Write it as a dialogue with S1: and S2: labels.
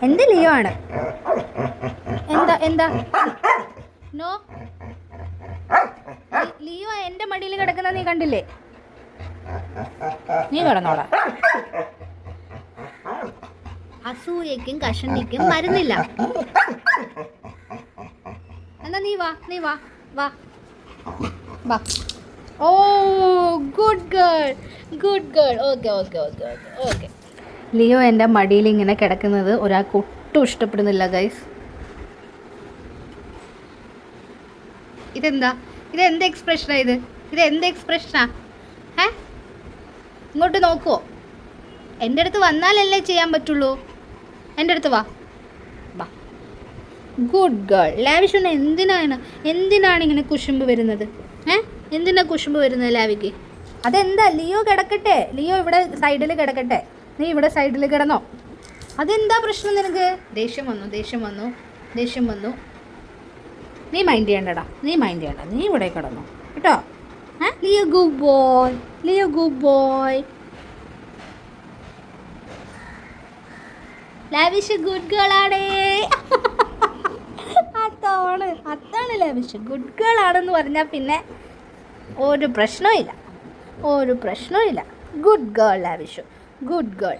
S1: എന്ത് ലിയോ ആണ്? എന്താ എന്താ? നോ, ലിയോ എൻ്റെ മടിയിൽ കിടക്കുന്ന നീ കണ്ടില്ലേ? നീ കിടന്നോടാ. അസൂയക്കും കഷണിക്കും മരുന്നില്ല. എന്നാ നീ വാ, നീ വാ, വാ വാ. Oh good girl, good girl. Okay okay okay okay okay. Leo എൻ്റെ മടിയിൽ ഇങ്ങനെ കിടക്കുന്നത് ഒരാൾക്ക് ഒട്ടും ഇഷ്ടപ്പെടുന്നില്ല ഗൈസ്. ഇതെന്ത് എക്സ്പ്രഷനാ ഇതെന്ത് എക്സ്പ്രഷനാ? ഇങ്ങോട്ട് നോക്കുമോ? എൻ്റെ അടുത്ത് വന്നാലല്ലേ ചെയ്യാൻ പറ്റുള്ളൂ. എൻ്റെ അടുത്ത് വാ, വാ. Good girl. ലാവിഷ് എന്തിനാണ് ഇങ്ങനെ കുശുമ്പ് വരുന്നത്? എന്തിനാ കുശുമ്പ് വരുന്നത് ലാവിക്ക്? അതെന്താ? ലിയോ കിടക്കട്ടെ, ലിയോ ഇവിടെ സൈഡിൽ കിടക്കട്ടെ, നീ ഇവിടെ സൈഡിൽ കിടന്നോ. അതെന്താ പ്രശ്നം നിനക്ക്? ദേഷ്യം വന്നു. നീ മൈൻഡ് ചെയ്യണ്ടടാ, നീ ഇവിടെ കിടന്നോ കേട്ടോ. Leo good boy. Lavish good ഗേളാണേ. അതാണ് ലാവിഷ് ഗുഡ് ഗേൾ ആണെന്ന് പറഞ്ഞാൽ പിന്നെ ഒരു പ്രശ്നവും ഇല്ല. Good girl lavish, good girl.